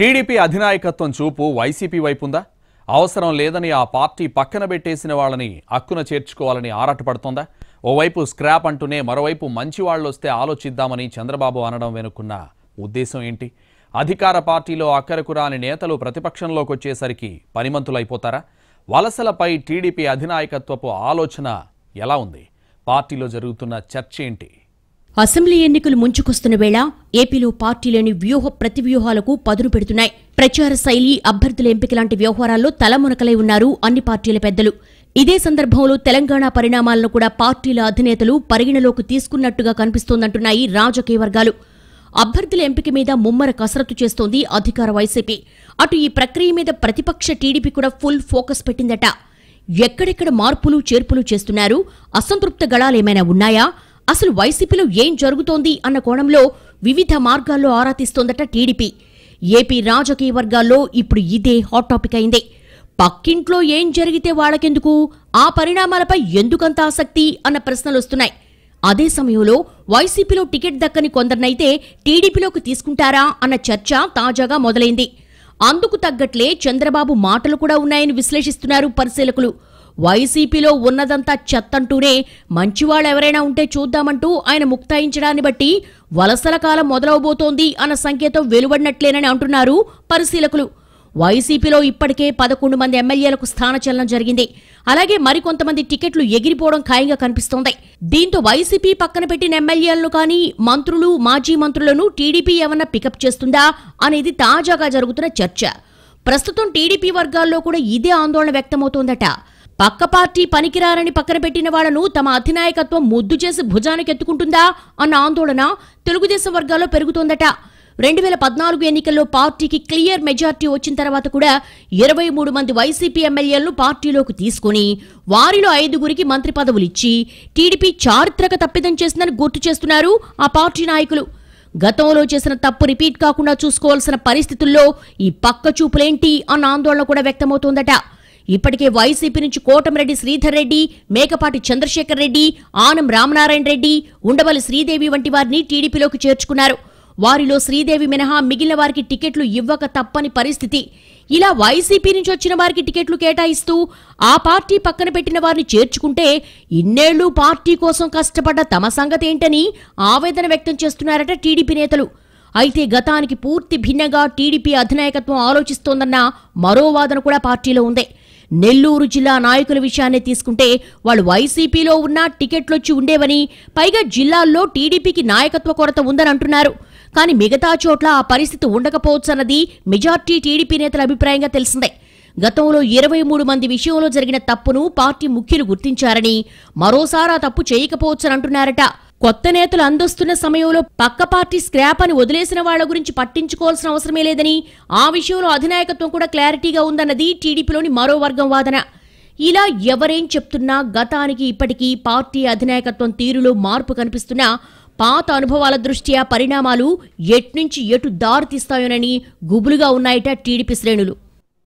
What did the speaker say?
TDP అధినాయకత్వం చూపు YCP వైపుందా? అవసరం లేదని ఆ పార్టీ పక్కన పెట్టేసిన వాళ్ళని హక్కున చేర్చుకోవాలని ఆరాటపడుతోందా? ఓవైపు స్క్రాప్ అంటూనే మరోవైపు మంచి వాళ్ళు వస్తే ఆలోచిద్దామని చంద్రబాబు అనడం వెనుకున్న ఉద్దేశం ఏంటి? అధికార పార్టీలో అక్కరకు రాని నేతలు ప్రతిపక్షంలోకి వచ్చేసరికి పనిమంతులైపోతారా? వలసలపై టీడీపీ అధినాయకత్వపు ఆలోచన ఎలా ఉంది? పార్టీలో జరుగుతున్న చర్చ ఏంటి? అసెంబ్లీ ఎన్నికలు ముంచుకొస్తున్న వేళ ఏపీలో పార్టీలోని వ్యూహ ప్రతివ్యూహాలకు పదును పెడుతున్నాయి. ప్రచార శైలి, అభ్యర్థుల ఎంపిక లాంటి వ్యవహారాల్లో తలమునకలై ఉన్నారు అన్ని పార్టీల పెద్దలు. ఇదే సందర్భంలో తెలంగాణ పరిణామాలను కూడా పార్టీల అధినేతలు పరిగణలోకి తీసుకున్నట్టుగా కనిపిస్తోందంటున్నాయి రాజకీయ వర్గాలు. అభ్యర్థుల ఎంపిక మీద ముమ్మర కసరత్తు చేస్తోంది అధికార వైసీపీ. అటు ఈ ప్రక్రియ మీద ప్రతిపక్ష టీడీపీ కూడా ఫుల్ ఫోకస్ పెట్టిందట. ఎక్కడెక్కడ మార్పులు చేర్పులు చేస్తున్నారు? అసంతృప్త గళాలేమైనా ఉన్నాయా? అసలు వైసీపీలో ఏం జరుగుతోంది అన్న కోణంలో వివిధ మార్గాల్లో ఆరా తీస్తోందట టీడీపీ. ఏపీ రాజకీయ వర్గాల్లో ఇప్పుడు ఇదే హాట్ టాపిక్ అయింది. పక్కింట్లో ఏం జరిగితే వాళ్ళకెందుకు, ఆ పరిణామాలపై ఎందుకంత ఆసక్తి అన్న ప్రశ్నలొస్తున్నాయి. అదే సమయంలో వైసీపీలో టికెట్ దక్కని కొందరినైతే టీడీపీలోకి తీసుకుంటారా అన్న చర్చ తాజాగా మొదలైంది. అందుకు తగ్గట్లే చంద్రబాబు మాటలు కూడా ఉన్నాయని విశ్లేషిస్తున్నారు పరిశీలకులు. వైసీపీలో ఉన్నదంతా చెత్తంటూనే మంచివాళ్ళెవరైనా ఉంటే చూద్దామంటూ ఆయన ముక్తాయించడాన్ని బట్టి వలసల కాలం మొదలవబోతోంది అన్న సంకేతం వెలువడినట్లేనని అంటున్నారు పరిశీలకులు. వైసీపీలో ఇప్పటికే 11 మంది ఎమ్మెల్యేలకు స్థానచలనం జరిగింది. అలాగే మరికొంతమంది టికెట్లు ఎగిరిపోవడం ఖాయంగా కనిపిస్తోంది. దీంతో వైసీపీ పక్కన పెట్టిన ఎమ్మెల్యేలను కానీ, మంత్రులు, మాజీ మంత్రులను టీడీపీ ఏమన్నా పికప్ చేస్తుందా అనేది తాజాగా జరుగుతున్న చర్చ. ప్రస్తుతం టీడీపీ వర్గాల్లో కూడా ఇదే ఆందోళన వ్యక్తమవుతోందట. పక్క పార్టీ పనికిరారని పక్కన పెట్టిన వాళ్లను తమ అధినాయకత్వం ముద్దు చేసి భుజానికెత్తుకుంటుందా అన్న ఆందోళన తెలుగుదేశం వర్గాల్లో పెరుగుతోందట. 2014 ఎన్నికల్లో పార్టీకి క్లియర్ మెజార్టీ వచ్చిన తర్వాత కూడా 23 మంది వైసీపీ ఎమ్మెల్యేలను పార్టీలోకి తీసుకుని వారిలో 5గురికి మంత్రి పదవులిచ్చి టీడీపీ చారిత్రక తప్పిదం చేసిందని గుర్తు చేస్తున్నారు ఆ పార్టీ నాయకులు. గతంలో చేసిన తప్పు రిపీట్ కాకుండా చూసుకోవాల్సిన పరిస్థితుల్లో ఈ పక్క చూపులేంటి అన్న ఆందోళన కూడా వ్యక్తమవుతోందట. ఇప్పటికే వైసీపీ నుంచి కోటమిరెడ్డి శ్రీధర్ రెడ్డి, మేకపాటి చంద్రశేఖర్ రెడ్డి, ఆనం రామనారాయణ రెడ్డి, ఉండవల్లి శ్రీదేవి వంటి వారిని టీడీపీలోకి చేర్చుకున్నారు. వారిలో శ్రీదేవి మినహా మిగిలిన వారికి టికెట్లు ఇవ్వక తప్పని పరిస్థితి. ఇలా వైసీపీ నుంచి వచ్చిన వారికి టికెట్లు కేటాయిస్తూ ఆ పార్టీ పక్కన పెట్టిన వారిని చేర్చుకుంటే ఇన్నేళ్లు పార్టీ కోసం కష్టపడ్డ తమ సంగతేంటని ఆవేదన వ్యక్తం చేస్తున్నారట టీడీపీ నేతలు. అయితే గతానికి పూర్తి భిన్నంగా టీడీపీ అధినాయకత్వం ఆలోచిస్తోందన్న మరో వాదన కూడా పార్టీలో ఉంది. నెల్లూరు జిల్లా నాయకుల విషయాన్ని తీసుకుంటే వాళ్ళు వైసీపీలో ఉన్న టికెట్లొచ్చి ఉండేవని, పైగా జిల్లాల్లో టీడీపీకి నాయకత్వ కొరత ఉందని అంటున్నారు. కానీ మిగతా చోట్ల ఆ పరిస్థితి ఉండకపోవచ్చన్నది మెజార్టీ టీడీపీ నేతల అభిప్రాయంగా తెలిసిందే. గతంలో 23 మంది విషయంలో జరిగిన తప్పును పార్టీ ముఖ్యులు గుర్తించారని, మరోసారి ఆ తప్పు చేయకపోవచ్చని అంటున్నారట. కొత్త నేతలు అందొస్తున్న సమయంలో పక్క పార్టీ స్క్రాప్ అని వదిలేసిన వాళ్ల గురించి పట్టించుకోవాల్సిన అవసరమే లేదని, ఆ విషయంలో అధినాయకత్వం కూడా క్లారిటీగా ఉందన్నది టీడీపీలోని మరో వర్గం వాదన. ఇలా ఎవరేం చెప్తున్నా గతానికి ఇప్పటికీ పార్టీ అధినాయకత్వం తీరులో మార్పు కనిపిస్తున్నా పాత అనుభవాల దృష్ట్యా పరిణామాలు ఎట్నుంచి ఎటు దారితీస్తాయోనని గుబులుగా ఉన్నాయట టీడీపీ శ్రేణులు.